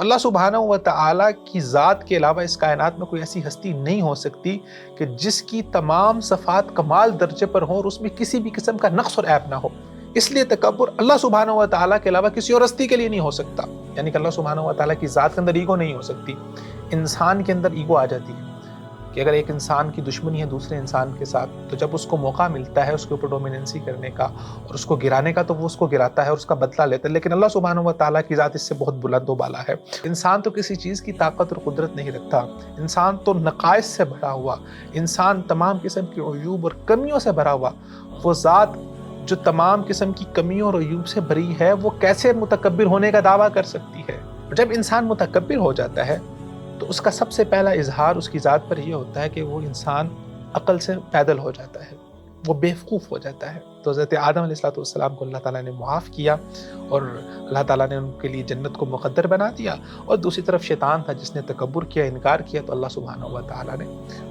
اللہ سبحانہ و تعالیٰ کی ذات کے علاوہ اس کائنات میں کوئی ایسی ہستی نہیں ہو سکتی کہ جس کی تمام صفات کمال درجے پر ہوں اور اس میں کسی بھی قسم کا نقص اور عیب نہ ہو۔ اس لیے تکبر اللہ سبحانہ و تعالیٰ کے علاوہ کسی اور ہستی کے لیے نہیں ہو سکتا، یعنی کہ اللہ سبحانہ و تعالیٰ کی ذات کے اندر ایگو نہیں ہو سکتی۔ انسان کے اندر ایگو آ جاتی ہے کہ اگر ایک انسان کی دشمنی ہے دوسرے انسان کے ساتھ، تو جب اس کو موقع ملتا ہے اس کے اوپر ڈومیننسی کرنے کا اور اس کو گرانے کا، تو وہ اس کو گراتا ہے اور اس کا بدلہ لیتا ہے۔ لیکن اللہ سبحانہ و تعالیٰ کی ذات اس سے بہت بلند و بالا ہے۔ انسان تو کسی چیز کی طاقت اور قدرت نہیں رکھتا، انسان تو نقائص سے بھرا ہوا، انسان تمام قسم کی عیوب اور کمیوں سے بھرا ہوا۔ وہ ذات جو تمام قسم کی کمیوں اور عیوب سے بھری ہے، وہ کیسے متکبر ہونے کا دعویٰ کر سکتی ہے؟ جب انسان متکبر ہو جاتا ہے تو اس کا سب سے پہلا اظہار اس کی ذات پر یہ ہوتا ہے کہ وہ انسان عقل سے پیدل ہو جاتا ہے، وہ بیوقوف ہو جاتا ہے۔ تو حضرت آدم علیہ السلام کو اللہ تعالیٰ نے معاف کیا اور اللہ تعالیٰ نے ان کے لیے جنت کو مقدر بنا دیا، اور دوسری طرف شیطان تھا جس نے تکبر کیا، انکار کیا، تو اللہ سبحانہ و تعالیٰ نے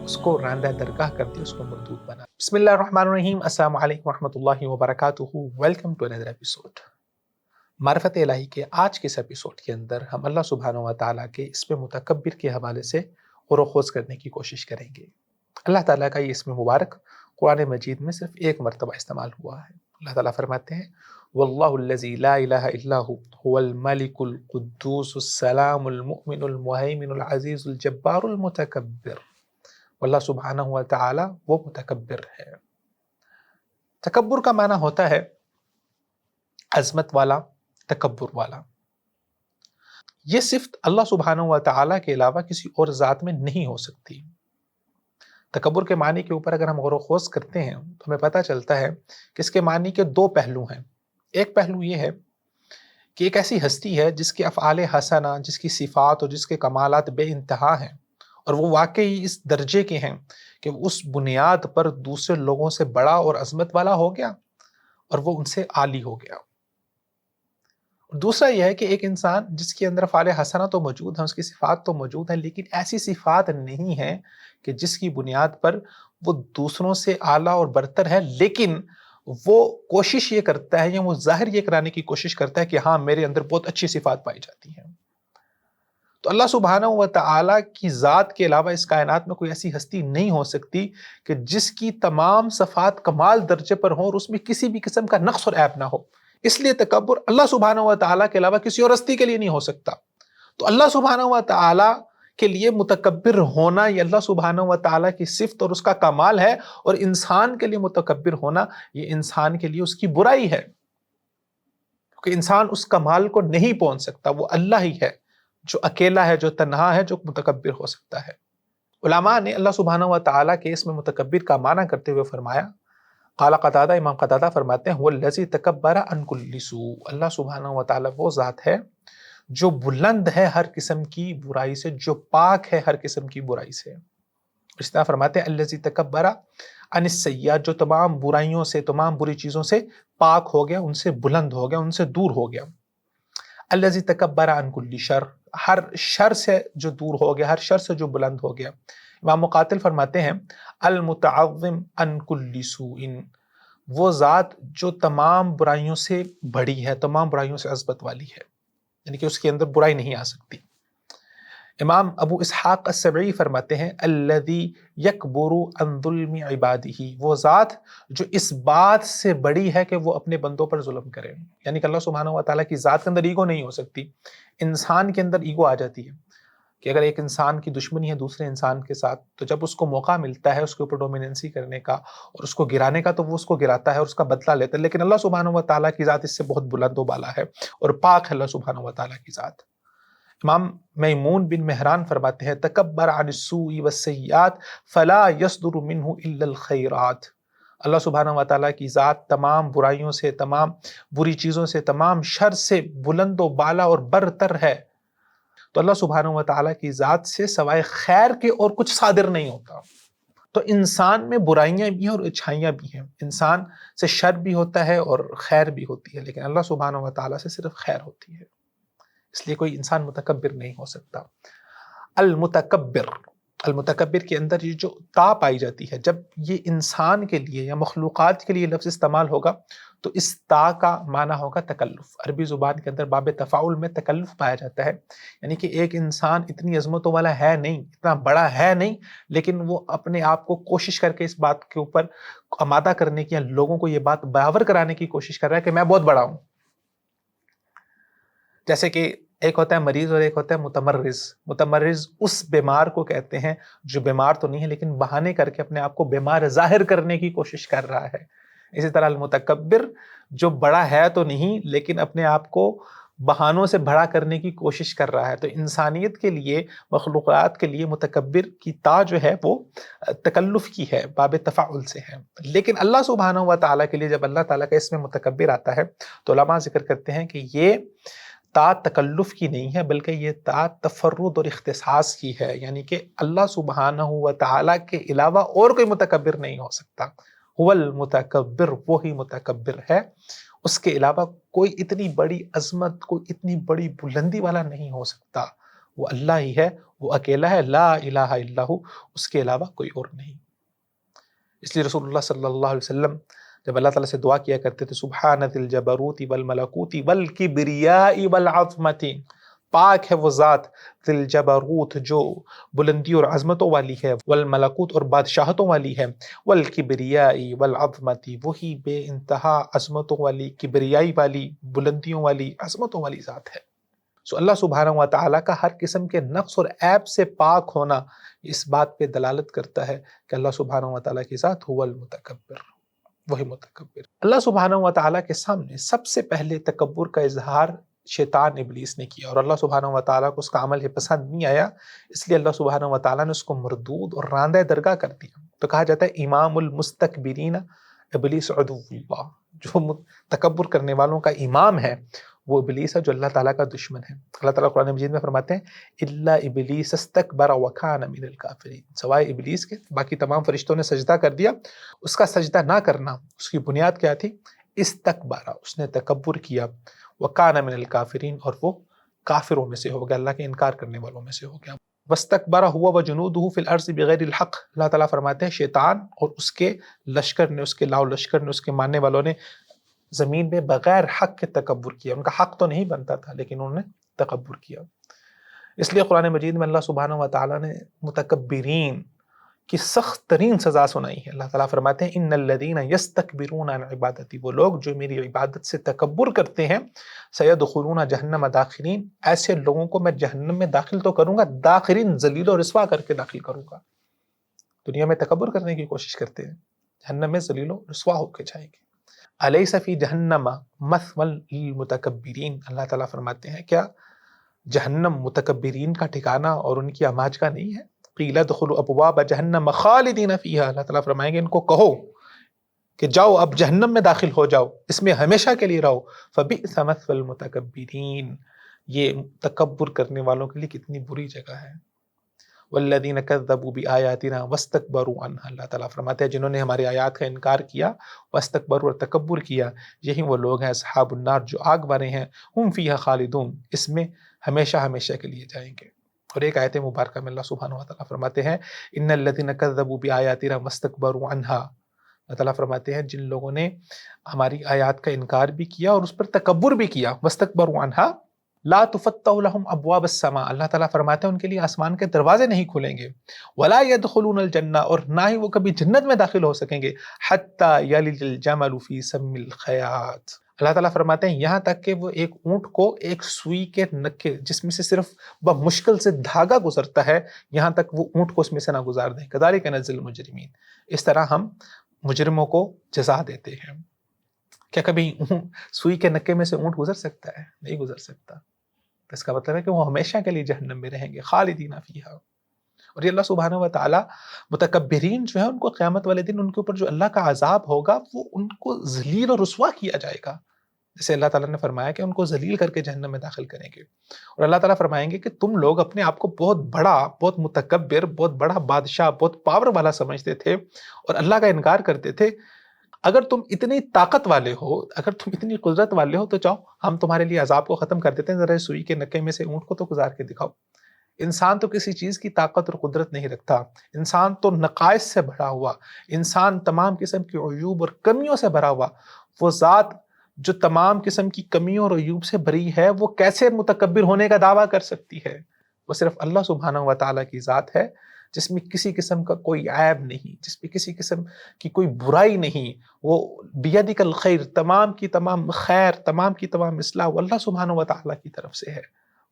اس کو راندہ درگاہ کر دیا، اس کو مردود بنا۔ بسم اللہ الرحمن الرحیم، السلام علیکم ورحمۃ اللہ وبرکاتہ، ویلکم ٹو انذر ایپیسوڈ۔ معرفت الہی کے آج کے اس ایپیسوڈ کے اندر ہم اللہ سبحانہ و تعالیٰ کے اسم متکبر کے حوالے سے غور و خوض کرنے کی کوشش کریں گے۔ اللہ تعالیٰ کا یہ اسم مبارک قرآن مجید میں صرف ایک مرتبہ استعمال ہوا ہے۔ اللہ تعالیٰ فرماتے ہیں واللہ الذی لا الہ الا هو الملک القدوس السلام المؤمن المہیمن العزیز الجبار المتکبر۔ واللہ سبحانہ و تعالیٰ وہ متکبر ہے۔ تکبر کا معنی ہوتا ہے عظمت والا، تکبر والا۔ یہ صفت اللہ سبحانہ و تعالیٰ کے علاوہ کسی اور ذات میں نہیں ہو سکتی۔ تکبر کے معنی کے اوپر اگر ہم غور و خوض کرتے ہیں تو ہمیں پتہ چلتا ہے کہ اس کے معنی کے دو پہلو ہیں۔ ایک پہلو یہ ہے کہ ایک ایسی ہستی ہے جس کے افعال حسنہ، جس کی صفات اور جس کے کمالات بے انتہا ہیں، اور وہ واقعی اس درجے کے ہیں کہ اس بنیاد پر دوسرے لوگوں سے بڑا اور عظمت والا ہو گیا اور وہ ان سے عالی ہو گیا۔ دوسرا یہ ہے کہ ایک انسان جس کے اندر افعال حسنہ تو موجود ہیں، اس کی صفات تو موجود ہیں، لیکن ایسی صفات نہیں ہیں کہ جس کی بنیاد پر وہ دوسروں سے اعلیٰ اور برتر ہے، لیکن وہ کوشش یہ کرتا ہے یا وہ ظاہر یہ کرانے کی کوشش کرتا ہے کہ ہاں میرے اندر بہت اچھی صفات پائی جاتی ہیں۔ تو اللہ سبحانہ و تعالیٰ کی ذات کے علاوہ اس کائنات میں کوئی ایسی ہستی نہیں ہو سکتی کہ جس کی تمام صفات کمال درجے پر ہوں اور اس میں کسی بھی قسم کا نقص اور عیب نہ ہو۔ اس لیے تکبر اللہ سبحانہ و تعالیٰ کے علاوہ کسی اور ہستی کے لیے نہیں ہو سکتا۔ تو اللہ سبحانہ و تعالیٰ کے لیے متکبر ہونا یہ اللہ سبحانہ و تعالیٰ کی صفت اور اس کا کمال ہے، اور انسان کے لیے متکبر ہونا یہ انسان کے لیے اس کی برائی ہے، کیونکہ انسان اس کمال کو نہیں پہنچ سکتا۔ وہ اللہ ہی ہے جو اکیلا ہے، جو تنہا ہے، جو متکبر ہو سکتا ہے۔ علماء نے اللہ سبحانہ و تعالیٰ کے اسم متکبر کا معنی کرتے ہوئے فرمایا، قال قتادہ، امام قتادہ فرماتے ہیں والذی تکبر عن کل سوء، اللہ سبحانہ و تعالیٰ وہ ذات ہے جو بلند ہے ہر قسم کی برائی سے، جو پاک ہے ہر قسم کی برائی سے۔ اس طرح فرماتے ہیں الذی تکبر عن السیئات، جو تمام برائیوں سے، تمام بری چیزوں سے پاک ہو گیا، ان سے بلند ہو گیا، ان سے دور ہو گیا۔ الذی تکبر عن کل شر، ہر شر سے جو دور ہو گیا، ہر شر سے جو بلند ہو گیا۔ امام مقاتل فرماتے ہیں المتعظم عن کل سوء، وہ ذات جو تمام برائیوں سے بڑی ہے، تمام برائیوں سے عظمت والی ہے، یعنی کہ اس کے اندر برائی نہیں آ سکتی۔ امام ابو اسحاق السبعی فرماتے ہیں الذی یکبر عن ظلم عبادہ، وہ ذات جو اس بات سے بڑی ہے کہ وہ اپنے بندوں پر ظلم کرے، یعنی کہ اللہ سبحانہ و تعالیٰ کی ذات کے اندر ایگو نہیں ہو سکتی۔ انسان کے اندر ایگو آ جاتی ہے کہ اگر ایک انسان کی دشمنی ہے دوسرے انسان کے ساتھ، تو جب اس کو موقع ملتا ہے اس کے اوپر ڈومیننسی کرنے کا اور اس کو گرانے کا، تو وہ اس کو گراتا ہے اور اس کا بدلہ لیتا ہے۔ لیکن اللہ سبحانہ و تعالیٰ کی ذات اس سے بہت بلند و بالا ہے اور پاک ہے اللہ سبحانہ و تعالیٰ کی ذات۔ امام میمون بن مہران فرماتے ہیں تکبر عن السوء والسیئات فلا یصدر منہ الا الخیرات، اللہ سبحانہ و تعالیٰ کی ذات تمام برائیوں سے، تمام بری چیزوں سے، تمام شر سے بلند و بالا اور برتر ہے، تو اللہ سبحانہ و تعالیٰ کی ذات سے سوائے خیر کے اور کچھ صادر نہیں ہوتا۔ تو انسان میں برائیاں بھی ہیں اور اچھائیاں بھی ہیں، انسان سے شر بھی ہوتا ہے اور خیر بھی ہوتی ہے، لیکن اللہ سبحانہ و تعالیٰ سے صرف خیر ہوتی ہے۔ اس لیے کوئی انسان متکبر نہیں ہو سکتا۔ المتکبر المتکبر کے اندر یہ جو تا پائی جاتی ہے، جب یہ انسان کے لیے یا مخلوقات کے لیے لفظ استعمال ہوگا تو اس تا کا معنی ہوگا تکلف۔ عربی زبان کے اندر باب تفاعل میں تکلف پایا جاتا ہے، یعنی کہ ایک انسان اتنی عظمتوں والا ہے نہیں، اتنا بڑا ہے نہیں، لیکن وہ اپنے آپ کو کوشش کر کے اس بات کے اوپر آمادہ کرنے کی یا لوگوں کو یہ بات باور کرانے کی کوشش کر رہا ہے کہ میں بہت بڑا ہوں۔ جیسے کہ ایک ہوتا ہے مریض اور ایک ہوتا ہے متمرز۔ متمرز اس بیمار کو کہتے ہیں جو بیمار تو نہیں ہے لیکن بہانے کر کے اپنے آپ کو بیمار ظاہر کرنے کی کوشش کر رہا ہے۔ اسی طرح المتکبر جو بڑا ہے تو نہیں لیکن اپنے آپ کو بہانوں سے بڑا کرنے کی کوشش کر رہا ہے۔ تو انسانیت کے لیے، مخلوقات کے لیے متکبر کی تا جو ہے وہ تکلف کی ہے، باب تفاعل سے ہے۔ لیکن اللہ سبحانہ و تعالیٰ کے لیے جب اللہ تعالیٰ کا اسم متکبر آتا ہے تو علماء ذکر کرتے ہیں کہ یہ تا تکلف کی نہیں ہے بلکہ یہ تا تفرد اور اختصاص کی ہے، یعنی کہ اللہ سبحانہ و تعالیٰ کے علاوہ اور کوئی متکبر نہیں ہو سکتا۔ هو المتکبر، وہی متکبر ہے، اس کے علاوہ کوئی اتنی بڑی عظمت، کوئی اتنی بڑی بلندی والا نہیں ہو سکتا۔ وہ اللہ ہی ہے، وہ اکیلا ہے، لا الہ الا ہو، اس کے علاوہ کوئی اور نہیں۔ اس لیے رسول اللہ صلی اللہ علیہ وسلم جب اللہ تعالیٰ سے دعا کیا کرتے تھے سبحان ذی الجبروت والملکوت والکبریاء والعظمت، پاک ہے وہ ذات ذی الجبروت جو بلندی اور عظمتوں والی ہے، والملکوت اور بادشاہتوں والی ہے، والکبریاء والعظمت وہی بے انتہا عظمتوں والی، کبریائی والی، بلندیوں والی، عظمتوں والی ذات ہے۔ سو اللہ سبحانہ و تعالیٰ کا ہر قسم کے نقص اور عیب سے پاک ہونا اس بات پہ دلالت کرتا ہے کہ اللہ سبحانہ و تعالیٰ کی ذات هو المتکبر، وہی متکبر۔ اللہ سبحانہ و تعالیٰ کے سامنے سب سے پہلے تکبر کا اظہار شیطان ابلیس نے کیا، اور اللہ سبحانہ و تعالیٰ کو اس کا عمل پسند نہیں آیا، اس لیے اللہ سبحانہ و تعالیٰ نے اس کو مردود اور راندہ درگاہ کر دیا۔ تو کہا جاتا ہے امام المستکبرین ابلیس عدو اللہ، جو تکبر کرنے والوں کا امام ہے وہ ابلیس ہے جو اللہ تعالیٰ کا دشمن ہے۔ اللہ تعالیٰ قرآن مجید میں فرماتے ہیں الا ابلیس استکبر وکان من الکافرین، سوائے ابلیس کے باقی تمام فرشتوں نے سجدہ کر دیا۔ اس کا سجدہ نہ کرنا، اس کی بنیاد کیا تھی؟ استکبر، اس نے تکبر کیا، وکان من الکافرین، اور وہ کافروں میں سے ہو گیا، اللہ کے انکار کرنے والوں میں سے ہو گیا۔ واستکبر هو وجنودہ فی الارض بغیر الحق، اللہ تعالیٰ فرماتے ہیں شیطان اور اس کے لشکر نے، اس کے لاؤ لشکر نے، اس کے ماننے والوں نے زمین میں بغیر حق کے تکبر کیا۔ ان کا حق تو نہیں بنتا تھا لیکن انہوں نے تکبر کیا۔ اس لیے قرآن مجید میں اللہ سبحانہ و تعالیٰ نے متکبرین کی سخت ترین سزا سنائی ہے۔ اللہ تعالیٰ فرماتے ہیں ان الذین یستکبرون عن عبادتی، وہ لوگ جو میری عبادت سے تکبر کرتے ہیں، سیدخلون جہنم داخرین، ایسے لوگوں کو میں جہنم میں داخل تو کروں گا، داخرین ذلیل و رسوا کر کے داخل کروں گا۔ دنیا میں تکبر کرنے کی کوشش کرتے ہیں، جہنم میں ذلیل و رسوا ہو کے جائیں گے۔ الیس فی جہنم مثوی للمتکبرین، اللہ تعالیٰ فرماتے ہیں کیا جہنم متکبرین کا ٹھکانہ اور ان کی اماج کا نہیں ہے؟ قیل ادخلوا ابواب جہنم خالدین فیہا، اللہ تعالیٰ فرمائیں گے ان کو کہو کہ جاؤ اب جہنم میں داخل ہو جاؤ، اس میں ہمیشہ کے لیے رہو۔ فبئس مثوی المتکبرین، یہ تکبر کرنے والوں کے لیے کتنی بری جگہ ہے۔ والذین کذبوا بآیاتنا واستکبروا عنہا، اللہ تعالیٰ فرماتے ہیں جنہوں نے ہماری آیات کا انکار کیا، واستکبروا، اور تکبر کیا، یہی وہ لوگ ہیں اصحاب النار جو آگ والے ہیں، ہم فیہا خالدون، اس میں ہمیشہ ہمیشہ کے لیے جائیں گے۔ اور ایک آیت مبارکہ میں اللہ سبحانہ وتعالیٰ فرماتے ہیں ان الذین کذبوا بآیاتنا واستکبروا عنہا، اللہ تعالیٰ فرماتے ہیں جن لوگوں نے ہماری آیات کا انکار بھی کیا اور اس پر تکبر بھی کیا، واستکبروا عنہا لا تفتح لهم ابواب السماء، اللہ تعالیٰ فرماتے ہیں ان کے لیے آسمان کے دروازے نہیں کھلیں گے، ولا يدخلون الجنہ، اور نہ ہی وہ کبھی جنت میں داخل ہو سکیں گے، حتی یلج الجمل فی سم الخیاط، اللہ تعالیٰ فرماتے ہیں یہاں تک کہ وہ ایک اونٹ کو ایک سوئی کے نکے جس میں سے صرف بمشکل سے دھاگا گزرتا ہے، یہاں تک وہ اونٹ کو اس میں سے نہ گزار دیں، کذالک نجزی المجرمین، اس طرح ہم مجرموں کو جزا دیتے ہیں۔ کیا کبھی سوئی کے نکے میں سے اونٹ گزر سکتا ہے؟ نہیں گزر سکتا۔ اس کا مطلب ہے کہ وہ ہمیشہ کے لیے جہنم میں رہیں گے، خالدین فیہا۔ اور یہ اللہ سبحانہ و تعالیٰ متکبرین جو ہے ان کو قیامت والے دن ان کے اوپر جو اللہ کا عذاب ہوگا وہ ان کو ذلیل اور رسوا کیا جائے گا، جیسے اللہ تعالیٰ نے فرمایا کہ ان کو ذلیل کر کے جہنم میں داخل کریں گے۔ اور اللہ تعالیٰ فرمائیں گے کہ تم لوگ اپنے آپ کو بہت بڑا، بہت متکبر، بہت بڑا بادشاہ، بہت پاور والا سمجھتے تھے اور اللہ کا انکار کرتے تھے، اگر تم اتنی طاقت والے ہو، اگر تم اتنی قدرت والے ہو تو چاہو ہم تمہارے لیے عذاب کو ختم کر دیتے ہیں، ذرا سوئی کے نکے میں سے اونٹ کو تو گزار کے دکھاؤ۔ انسان تو کسی چیز کی طاقت اور قدرت نہیں رکھتا، انسان تو نقائص سے بھرا ہوا، انسان تمام قسم کی عیوب اور کمیوں سے بھرا ہوا، وہ ذات جو تمام قسم کی کمیوں اور عیوب سے بھری ہے، وہ کیسے متکبر ہونے کا دعویٰ کر سکتی ہے؟ وہ صرف اللہ سبحانہ و تعالیٰ کی ذات ہے جس میں کسی قسم کا کوئی عیب نہیں، جس میں کسی قسم کی کوئی برائی نہیں، وہ بیدک الخیر، تمام کی تمام خیر، تمام کی تمام اصلاح وہ اللہ سبحانہ و تعالیٰ کی طرف سے ہے۔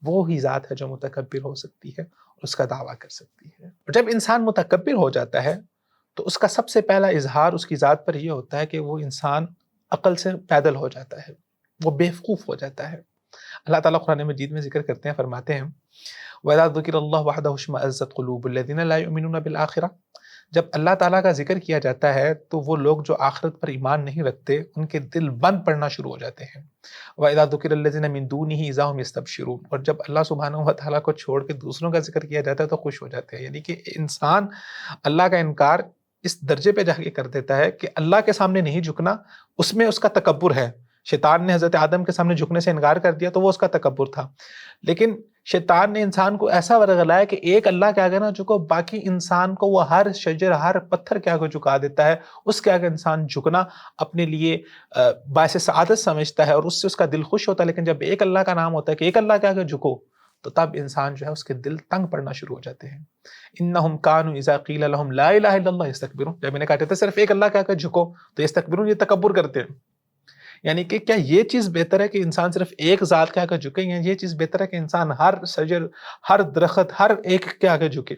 وہ ہی ذات ہے جو متکبر ہو سکتی ہے اور اس کا دعویٰ کر سکتی ہے۔ اور جب انسان متکبر ہو جاتا ہے تو اس کا سب سے پہلا اظہار اس کی ذات پر یہ ہوتا ہے کہ وہ انسان عقل سے پیدل ہو جاتا ہے، وہ بیوقوف ہو جاتا ہے۔ اللہ تعالیٰ قرآن مجید میں ذکر کرتے ہیں، فرماتے ہیں وَإِذَا ذُكِرَ اللَّهُ وَحْدَهُ اشْمَأَزَّتْ قُلُوبُ الَّذِينَ لَا يُؤْمِنُونَ بِالْآخِرَةِ، جب اللہ تعالیٰ کا ذکر کیا جاتا ہے تو وہ لوگ جو آخرت پر ایمان نہیں رکھتے ان کے دل بند پڑنا شروع ہو جاتے ہیں۔ وَإِذَا ذُكِرَ الَّذِينَ مِن دُونِهِ إِذَا هُمْ يَسْتَبْشِرُونَ، اور جب اللہ سبحانہ و تعالیٰ کو چھوڑ کے دوسروں کا ذکر کیا جاتا ہے تو خوش ہو جاتے ہیں۔ یعنی کہ انسان اللہ کا انکار اس درجے پہ جا کے کر دیتا ہے کہ اللہ کے سامنے نہیں جھکنا، اس میں اس کا تکبر ہے۔ شیطان نے حضرت آدم کے سامنے جھکنے سے انکار کر دیا تو وہ اس کا تکبر تھا، لیکن شیطان نے انسان کو ایسا ورغلایا کہ ایک اللہ کے آگے نہ جھکو، باقی انسان کو وہ ہر شجر، ہر پتھر کے آگے جھکا دیتا ہے۔ اس کے آگے انسان جھکنا اپنے لیے باعث سعادت سمجھتا ہے اور اس سے اس کا دل خوش ہوتا ہے، لیکن جب ایک اللہ کا نام ہوتا ہے کہ ایک اللہ کے آگے جھکو تو تب انسان جو ہے اس کے دل تنگ پڑنا شروع ہو جاتے ہیں۔ انہم کانوا اذا قیل لہم لا الہ الا اللہ یستکبرون، جب انہیں کہا جاتا ہے صرف ایک اللہ کے آگے جھکو تو یستکبرون، یہ تکبر کرتے ہیں۔ یعنی کہ کیا یہ چیز بہتر ہے کہ انسان صرف ایک ذات کے آگے جھکے، یا یہ چیز بہتر ہے کہ انسان ہر شجر، ہر درخت، ہر ایک کے آگے جھکے؟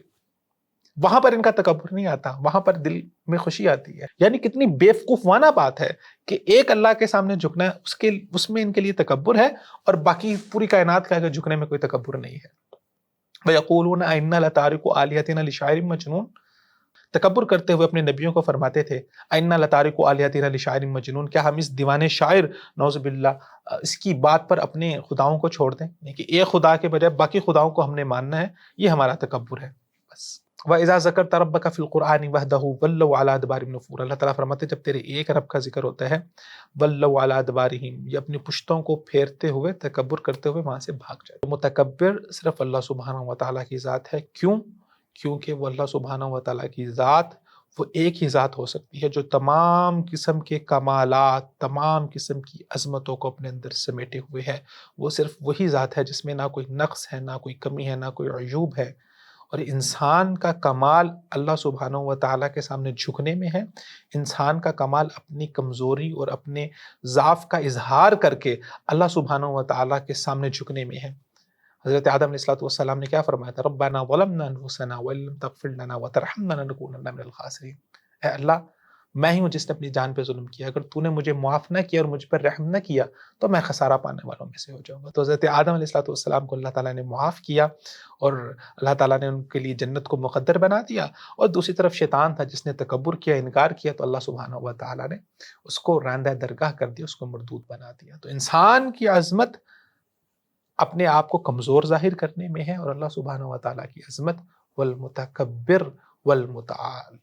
وہاں پر ان کا تکبر نہیں آتا، وہاں پر دل میں خوشی آتی ہے۔ یعنی کتنی بیوقوفانہ بات ہے کہ ایک اللہ کے سامنے جھکنا ہے، اس میں ان کے لیے تکبر ہے، اور باقی پوری کائنات کے آگے جھکنے میں کوئی تکبر نہیں ہے۔ وَيَقُولُونَ أَإِنَّا لَتَارِكُو آلِهَتِنَا لِشَاعِرٍ مَجْنُونٍ، تکبر کرتے ہوئے اپنے نبیوں کو فرماتے تھے اِنَّا لَتَارِكُو آلِهَتِنَا لِشَاعِرٍ مَجْنُونٍ، کیا ہم اس دیوانے شاعر نعوذ باللہ اس کی بات پر اپنے خداؤں کو چھوڑ دیں؟ یعنی کہ ایک خدا کے بجائے باقی خداؤں کو ہم نے ماننا ہے، یہ ہمارا تکبر ہے بس۔ وَإِذَا ذَكَرْتَ رَبَّكَ فِي الْقُرْآنِ وَحْدَهُ وَلَّوْا عَلَىٰ أَدْبَارِهِمْ نُفُورًا، اللہ تعالیٰ فرماتے ہیں جب تیرے ایک رب کا ذکر ہوتا ہے، وَلَّوْا عَلَىٰ أَدْبَارِهِمْ، یہ اپنی پشتوں کو پھیرتے ہوئے، تکبر کرتے ہوئے وہاں سے بھاگ جاتے۔ متکبر صرف اللہ سبحانہ و تعالیٰ کی ذات ہے۔ کیوں؟ کیونکہ وہ اللہ سبحانہ و تعالیٰ کی ذات وہ ایک ہی ذات ہو سکتی ہے جو تمام قسم کے کمالات، تمام قسم کی عظمتوں کو اپنے اندر سمیٹے ہوئے ہے۔ وہ صرف وہی ذات ہے جس میں نہ کوئی نقص ہے، نہ کوئی کمی ہے، نہ کوئی عیوب ہے۔ اور انسان کا کمال اللہ سبحانہ و تعالیٰ کے سامنے جھکنے میں ہے، انسان کا کمال اپنی کمزوری اور اپنے ضعف کا اظہار کر کے اللہ سبحانہ و تعالیٰ کے سامنے جھکنے میں ہے۔ حضرت آدم علیہ السلام نے کیا فرمایا تھا؟ ربنا ظلمنا انفسنا وان لم تغفر لنا وترحمنا لنکونن من الخاسرین، اے اللہ میں ہی ہوں جس نے اپنی جان پہ ظلم کیا، اگر تو نے مجھے معاف نہ کیا اور مجھ پر رحم نہ کیا تو میں خسارہ پانے والوں میں سے ہو جاؤں گا۔ تو حضرت آدم علیہ السلام کو اللہ تعالیٰ نے معاف کیا اور اللہ تعالیٰ نے ان کے لیے جنت کو مقدر بنا دیا، اور دوسری طرف شیطان تھا جس نے تکبر کیا، انکار کیا، تو اللہ سبحانہ و تعالیٰ نے اس کو راندہ درگاہ کر دیا، اس کو مردود بنا دیا۔ تو انسان کی عظمت اپنے آپ کو کمزور ظاہر کرنے میں ہے، اور اللہ سبحانہ و تعالیٰ کی عظمت والمتکبر والمتعال۔